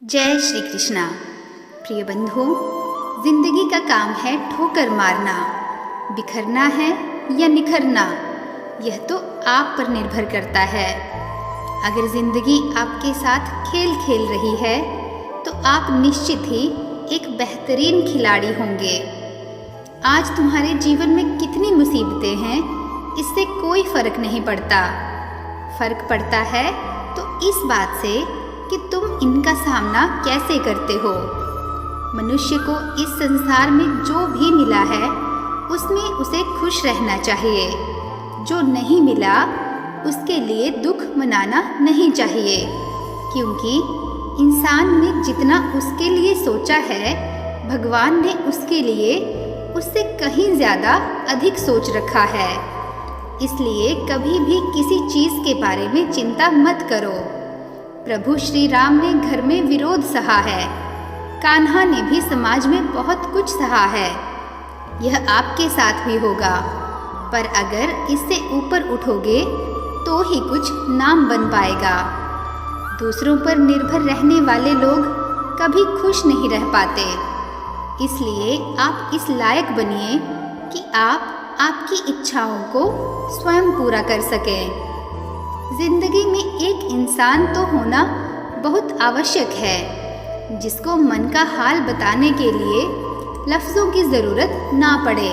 जय श्री कृष्णा। प्रिय बंधुओं, जिंदगी का काम है ठोकर मारना, बिखरना है या निखरना, यह तो आप पर निर्भर करता है। अगर जिंदगी आपके साथ खेल खेल रही है तो आप निश्चित ही एक बेहतरीन खिलाड़ी होंगे। आज तुम्हारे जीवन में कितनी मुसीबतें हैं, इससे कोई फर्क नहीं पड़ता। फर्क पड़ता है तो इस बात से कि तुम इनका सामना कैसे करते हो। मनुष्य को इस संसार में जो भी मिला है उसमें उसे खुश रहना चाहिए। जो नहीं मिला उसके लिए दुख मनाना नहीं चाहिए, क्योंकि इंसान ने जितना उसके लिए सोचा है, भगवान ने उसके लिए उससे कहीं ज़्यादा अधिक सोच रखा है। इसलिए कभी भी किसी चीज़ के बारे में चिंता मत करो। प्रभु श्री राम ने घर में विरोध सहा है, कान्हा ने भी समाज में बहुत कुछ सहा है। यह आपके साथ भी होगा, पर अगर इससे ऊपर उठोगे तो ही कुछ नाम बन पाएगा। दूसरों पर निर्भर रहने वाले लोग कभी खुश नहीं रह पाते। इसलिए आप इस लायक बनिए कि आप आपकी इच्छाओं को स्वयं पूरा कर सकें। जिंदगी में एक इंसान तो होना बहुत आवश्यक है, जिसको मन का हाल बताने के लिए लफ्ज़ों की ज़रूरत ना पड़े।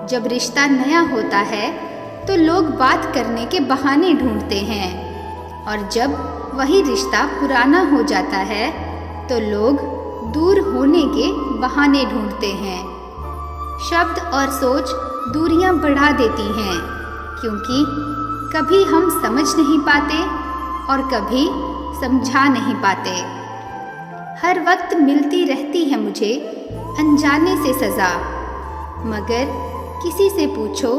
जब रिश्ता नया होता है तो लोग बात करने के बहाने ढूंढते हैं, और जब वही रिश्ता पुराना हो जाता है तो लोग दूर होने के बहाने ढूंढते हैं। शब्द और सोच दूरियां बढ़ा देती हैं, क्योंकि कभी हम समझ नहीं पाते और कभी समझा नहीं पाते। हर वक्त मिलती रहती है मुझे अनजाने से सज़ा, मगर किसी से पूछो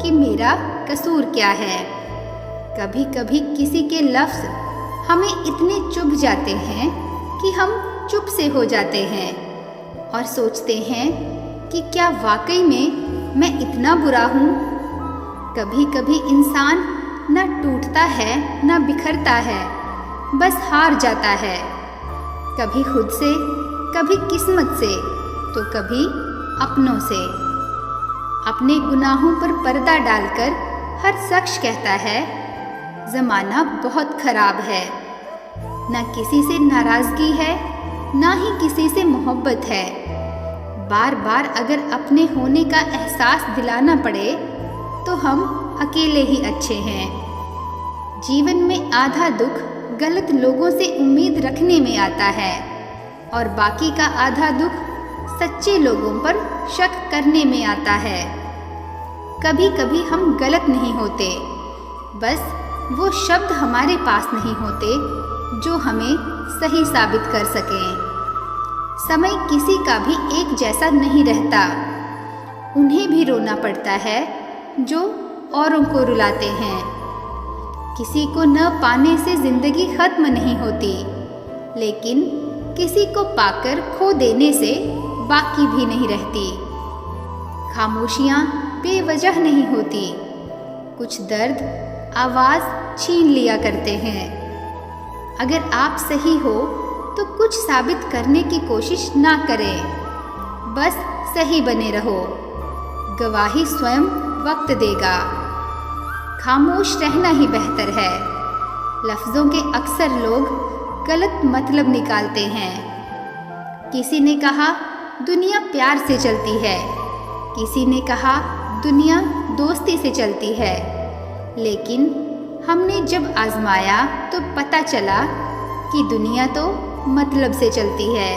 कि मेरा कसूर क्या है। कभी कभी किसी के लफ्ज़ हमें इतने चुभ जाते हैं कि हम चुप से हो जाते हैं और सोचते हैं कि क्या वाकई में मैं इतना बुरा हूँ। कभी कभी इंसान न टूटता है न बिखरता है, बस हार जाता है। कभी खुद से, कभी किस्मत से, तो कभी अपनों से। अपने गुनाहों पर पर्दा डालकर हर शख्स कहता है ज़माना बहुत खराब है। न किसी से नाराज़गी है, ना ही किसी से मोहब्बत है। बार बार अगर अपने होने का एहसास दिलाना पड़े तो हम अकेले ही अच्छे हैं। जीवन में आधा दुख गलत लोगों से उम्मीद रखने में आता है, और बाकी का आधा दुख सच्चे लोगों पर शक करने में आता है। कभी कभी हम गलत नहीं होते, बस वो शब्द हमारे पास नहीं होते जो हमें सही साबित कर सकें। समय किसी का भी एक जैसा नहीं रहता। उन्हें भी रोना पड़ता है जो औरों को रुलाते हैं। किसी को न पाने से जिंदगी खत्म नहीं होती, लेकिन किसी को पाकर खो देने से बाकी भी नहीं रहती। खामोशियाँ बेवजह नहीं होती, कुछ दर्द आवाज़ छीन लिया करते हैं। अगर आप सही हो तो कुछ साबित करने की कोशिश ना करें, बस सही बने रहो। गवाही स्वयं वक्त देगा। खामोश रहना ही बेहतर है। लफ्ज़ों के अक्सर लोग गलत मतलब निकालते हैं। किसी ने कहा दुनिया प्यार से चलती है, किसी ने कहा दुनिया दोस्ती से चलती है, लेकिन हमने जब आजमाया तो पता चला कि दुनिया तो मतलब से चलती है।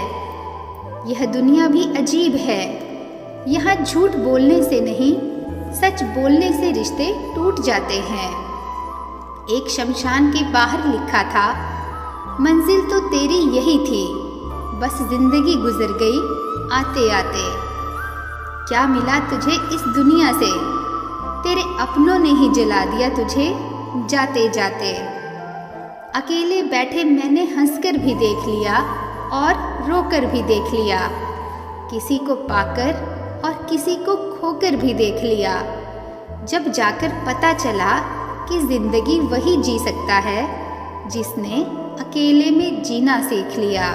यह दुनिया भी अजीब है। यहाँ झूठ बोलने से नहीं, सच बोलने से रिश्ते टूट जाते हैं। एक शमशान के बाहर लिखा था, मंजिल तो तेरी यही थी, बस जिंदगी गुजर गई आते आते। क्या मिला तुझे इस दुनिया से, तेरे अपनों ने ही जला दिया तुझे जाते जाते। अकेले बैठे मैंने हंसकर भी देख लिया और रोकर भी देख लिया, किसी को पाकर और किसी को खोकर भी देख लिया। जब जाकर पता चला कि जिंदगी वही जी सकता है जिसने अकेले में जीना सीख लिया।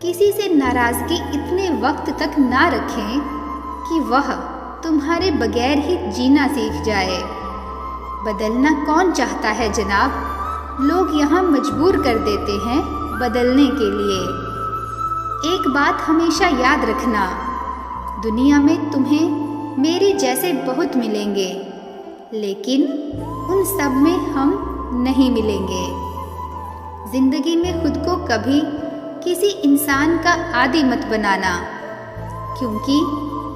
किसी से नाराजगी इतने वक्त तक ना रखें कि वह तुम्हारे बगैर ही जीना सीख जाए। बदलना कौन चाहता है जनाब? लोग यहाँ मजबूर कर देते हैं बदलने के लिए। एक बात हमेशा याद रखना, दुनिया में तुम्हें मेरे जैसे बहुत मिलेंगे, लेकिन उन सब में हम नहीं मिलेंगे। जिंदगी में खुद को कभी किसी इंसान का आदी मत बनाना, क्योंकि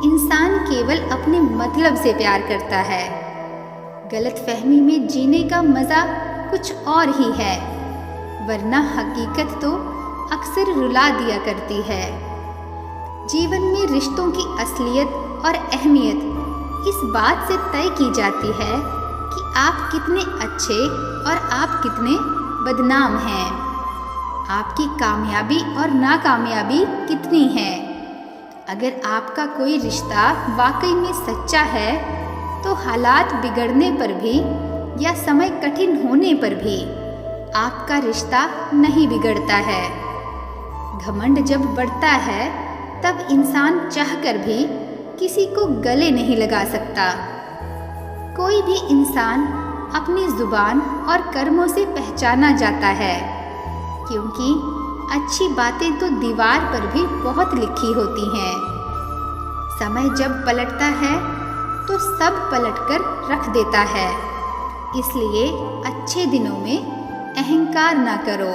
इंसान केवल अपने मतलब से प्यार करता है। गलतफहमी में जीने का मज़ा कुछ और ही है, वरना हकीकत तो अक्सर रुला दिया करती है। जीवन में रिश्तों की असलियत और अहमियत इस बात से तय की जाती है कि आप कितने अच्छे और आप कितने बदनाम हैं। आपकी कामयाबी और नाकामयाबी कितनी है। अगर आपका कोई रिश्ता वाकई में सच्चा है तो हालात बिगड़ने पर भी या समय कठिन होने पर भी आपका रिश्ता नहीं बिगड़ता है। घमंड जब बढ़ता है तब इंसान चाहकर भी किसी को गले नहीं लगा सकता। कोई भी इंसान अपनी जुबान और कर्मों से पहचाना जाता है, क्योंकि अच्छी बातें तो दीवार पर भी बहुत लिखी होती हैं। समय जब पलटता है तो सब पलटकर रख देता है, इसलिए अच्छे दिनों में अहंकार ना करो,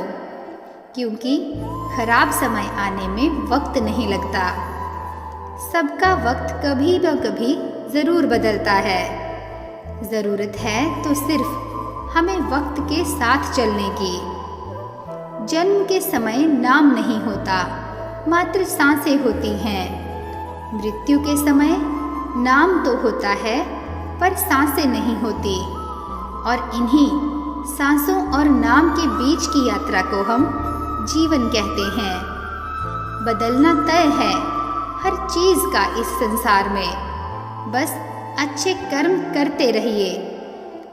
क्योंकि खराब समय आने में वक्त नहीं लगता। सबका वक्त कभी न कभी ज़रूर बदलता है। ज़रूरत है तो सिर्फ हमें वक्त के साथ चलने की। जन्म के समय नाम नहीं होता, मात्र सांसें होती हैं। मृत्यु के समय नाम तो होता है पर सांसें नहीं होती, और इन्हीं सांसों और नाम के बीच की यात्रा को हम जीवन कहते हैं। बदलना तय है हर चीज़ का इस संसार में, बस अच्छे कर्म करते रहिए।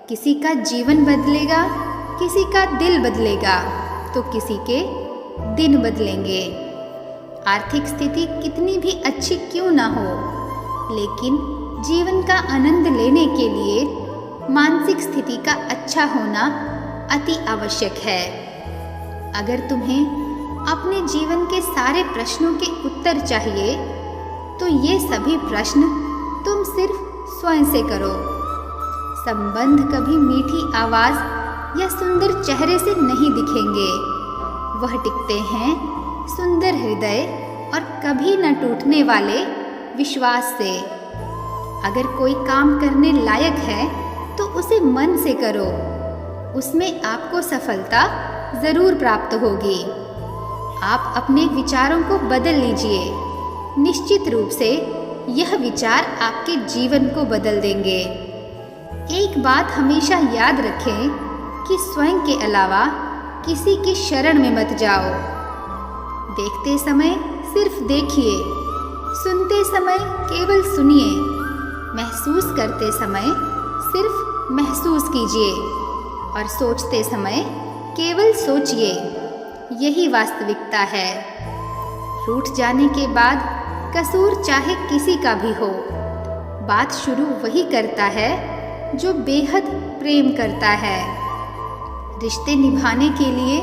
किसी का जीवन बदलेगा, किसी का दिल बदलेगा, तो किसी के दिन बदलेंगे। आर्थिक स्थिति कितनी भी अच्छी क्यों ना हो, लेकिन जीवन का आनंद लेने के लिए मानसिक स्थिति का अच्छा होना अति आवश्यक है। अगर तुम्हें अपने जीवन के सारे प्रश्नों के उत्तर चाहिए तो ये सभी प्रश्न तुम सिर्फ स्वयं से करो। संबंध कभी मीठी आवाज़ या सुंदर चेहरे से नहीं दिखेंगे, वह टिकते हैं सुंदर हृदय और कभी न टूटने वाले विश्वास से। अगर कोई काम करने लायक है तो उसे मन से करो, उसमें आपको सफलता ज़रूर प्राप्त होगी। आप अपने विचारों को बदल लीजिए, निश्चित रूप से यह विचार आपके जीवन को बदल देंगे। एक बात हमेशा याद रखें कि स्वयं के अलावा किसी की शरण में मत जाओ। देखते समय सिर्फ देखिए, सुनते समय केवल सुनिए, महसूस करते समय सिर्फ महसूस कीजिए, और सोचते समय केवल सोचिए। यही वास्तविकता है। रूठ जाने के बाद कसूर चाहे किसी का भी हो, बात शुरू वही करता है जो बेहद प्रेम करता है। रिश्ते निभाने के लिए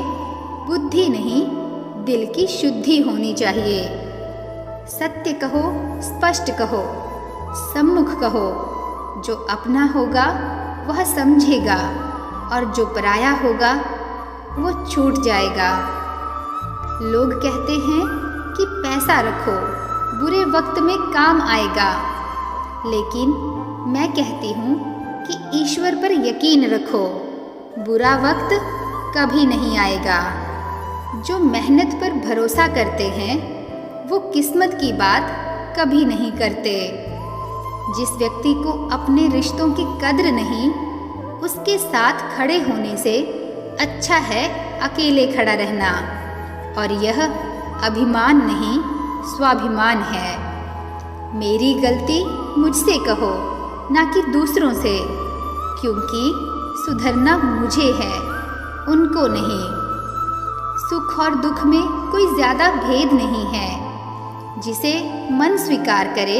बुद्धि नहीं, दिल की शुद्धि होनी चाहिए। सत्य कहो, स्पष्ट कहो, सम्मुख कहो। जो अपना होगा वह समझेगा, और जो पराया होगा वो छूट जाएगा। लोग कहते हैं कि पैसा रखो, बुरे वक्त में काम आएगा, लेकिन मैं कहती हूँ कि ईश्वर पर यकीन रखो, बुरा वक्त कभी नहीं आएगा। जो मेहनत पर भरोसा करते हैं वो किस्मत की बात कभी नहीं करते। जिस व्यक्ति को अपने रिश्तों की कद्र नहीं, उसके साथ खड़े होने से अच्छा है अकेले खड़ा रहना, और यह अभिमान नहीं स्वाभिमान है। मेरी गलती मुझसे कहो, ना कि दूसरों से, क्योंकि सुधरना मुझे है, उनको नहीं। सुख और दुख में कोई ज़्यादा भेद नहीं है। जिसे मन स्वीकार करे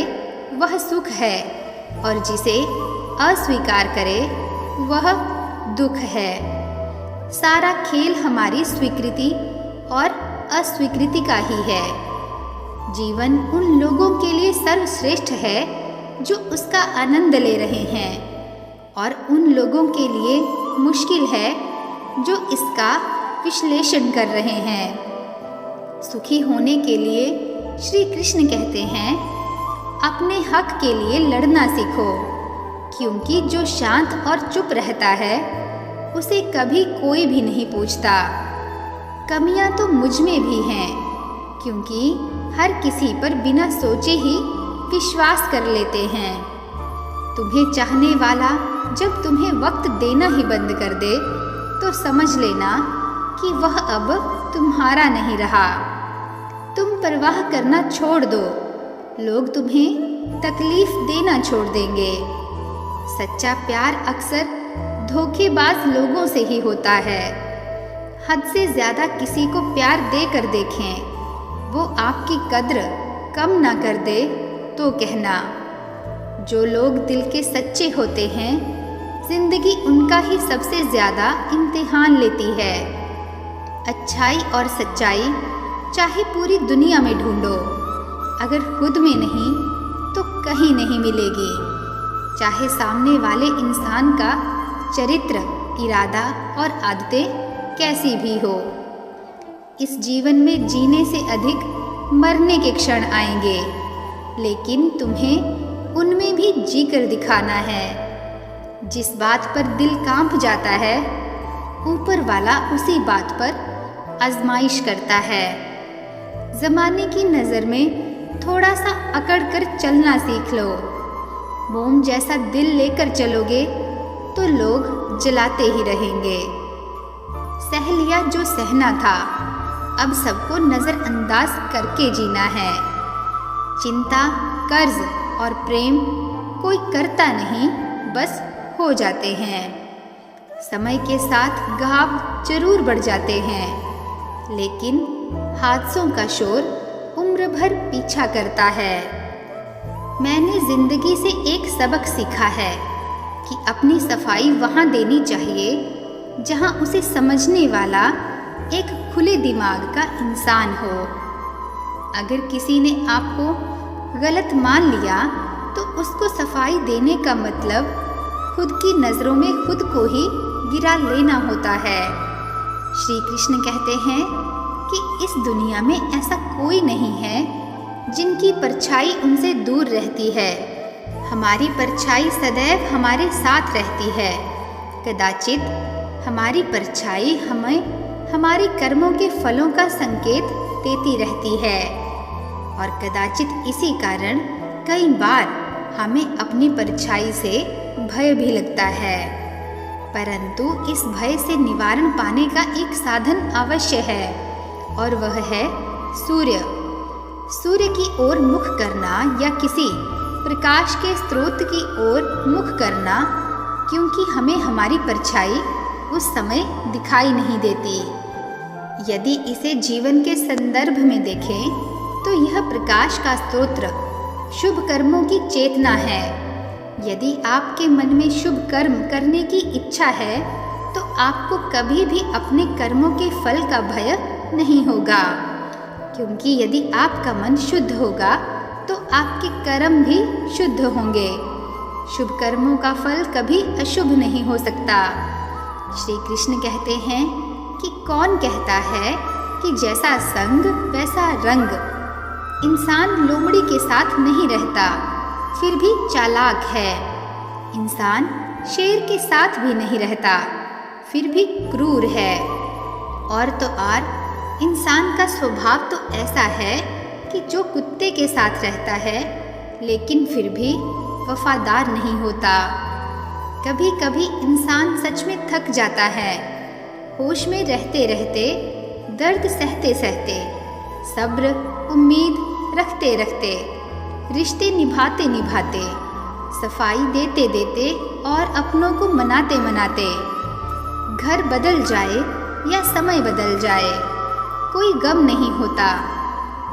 वह सुख है और जिसे अस्वीकार करे वह दुख है। सारा खेल हमारी स्वीकृति और अस्वीकृति का ही है। जीवन उन लोगों के लिए सर्वश्रेष्ठ है जो उसका आनंद ले रहे हैं और उन लोगों के लिए मुश्किल है जो इसका विश्लेषण कर रहे हैं। सुखी होने के लिए श्री कृष्ण कहते हैं, अपने हक के लिए लड़ना सीखो, क्योंकि जो शांत और चुप रहता है उसे कभी कोई भी नहीं पूछता। कमियां तो मुझ में भी हैं, क्योंकि हर किसी पर बिना सोचे ही विश्वास कर लेते हैं। तुम्हें चाहने वाला जब तुम्हें वक्त देना ही बंद कर दे तो समझ लेना कि वह अब तुम्हारा नहीं रहा। तुम परवाह करना छोड़ दो, लोग तुम्हें तकलीफ देना छोड़ देंगे। सच्चा प्यार अक्सर धोखेबाज लोगों से ही होता है। हद से ज़्यादा किसी को प्यार देकर देखें, वो आपकी कद्र कम ना कर दे तो कहना। जो लोग दिल के सच्चे होते हैं, जिंदगी उनका ही सबसे ज़्यादा इम्तिहान लेती है। अच्छाई और सच्चाई चाहे पूरी दुनिया में ढूंढो, अगर खुद में नहीं तो कहीं नहीं मिलेगी। चाहे सामने वाले इंसान का चरित्र, इरादा और आदतें कैसी भी हो। इस जीवन में जीने से अधिक मरने के क्षण आएंगे, लेकिन तुम्हें उनमें भी जीकर दिखाना है। जिस बात पर दिल कांप जाता है, ऊपर वाला उसी बात पर आजमाइश करता है। ज़माने की नज़र में थोड़ा सा अकड़ कर चलना सीख लो। मोम जैसा दिल लेकर चलोगे तो लोग जलाते ही रहेंगे। सह लिया जो सहना था, अब सबको नज़रअंदाज करके जीना है। चिंता, कर्ज और प्रेम कोई करता नहीं, बस हो जाते हैं। समय के साथ घाव जरूर बढ़ जाते हैं, लेकिन हादसों का शोर उम्र भर पीछा करता है। मैंने जिंदगी से एक सबक सीखा है कि अपनी सफाई वहाँ देनी चाहिए जहाँ उसे समझने वाला एक खुले दिमाग का इंसान हो। अगर किसी ने आपको गलत मान लिया तो उसको सफाई देने का मतलब खुद की नज़रों में खुद को ही गिरा लेना होता है। श्री कृष्ण कहते हैं कि इस दुनिया में ऐसा कोई नहीं है जिनकी परछाई उनसे दूर रहती है। हमारी परछाई सदैव हमारे साथ रहती है। कदाचित हमारी परछाई हमें हमारे कर्मों के फलों का संकेत देती रहती है और कदाचित इसी कारण कई बार हमें अपनी परछाई से भय भी लगता है। परंतु इस भय से निवारण पाने का एक साधन अवश्य है और वह है सूर्य। सूर्य की ओर मुख करना या किसी प्रकाश के स्रोत की ओर मुख करना, क्योंकि हमें हमारी परछाई उस समय दिखाई नहीं देती। यदि इसे जीवन के संदर्भ में देखें तो यह प्रकाश का स्रोत शुभ कर्मों की चेतना है। यदि आपके मन में शुभ कर्म करने की इच्छा है तो आपको कभी भी अपने कर्मों के फल का भय नहीं होगा, क्योंकि यदि आपका मन शुद्ध होगा तो आपके कर्म भी शुद्ध होंगे। शुभ कर्मों का फल कभी अशुभ नहीं हो सकता। श्री कृष्ण कहते हैं कि कौन कहता है कि जैसा संग वैसा रंग। इंसान लोमड़ी के साथ नहीं रहता, फिर भी चालाक है। इंसान शेर के साथ भी नहीं रहता, फिर भी क्रूर है। और तो और इंसान का स्वभाव तो ऐसा है कि जो कुत्ते के साथ रहता है लेकिन फिर भी वफादार नहीं होता। कभी कभी इंसान सच में थक जाता है। होश में रहते रहते, दर्द सहते सहते, सब्र उम्मीद रखते रखते, रिश्ते निभाते निभाते, सफाई देते देते और अपनों को मनाते मनाते, घर बदल जाए या समय बदल जाए, कोई गम नहीं होता,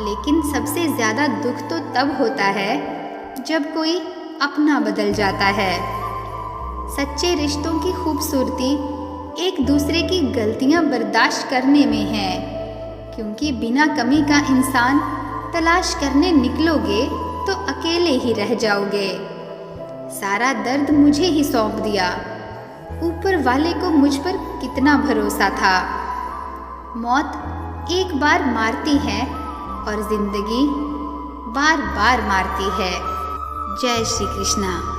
लेकिन सबसे ज़्यादा दुख तो तब होता है जब कोई अपना बदल जाता है। सच्चे रिश्तों की खूबसूरती एक दूसरे की गलतियां बर्दाश्त करने में है, क्योंकि बिना कमी का इंसान तलाश करने निकलोगे तो अकेले ही रह जाओगे। सारा दर्द मुझे ही सौंप दिया, ऊपर वाले को मुझ पर कितना भरोसा था। मौत एक बार मारती है और जिंदगी बार बार मारती है। जय श्री कृष्णा।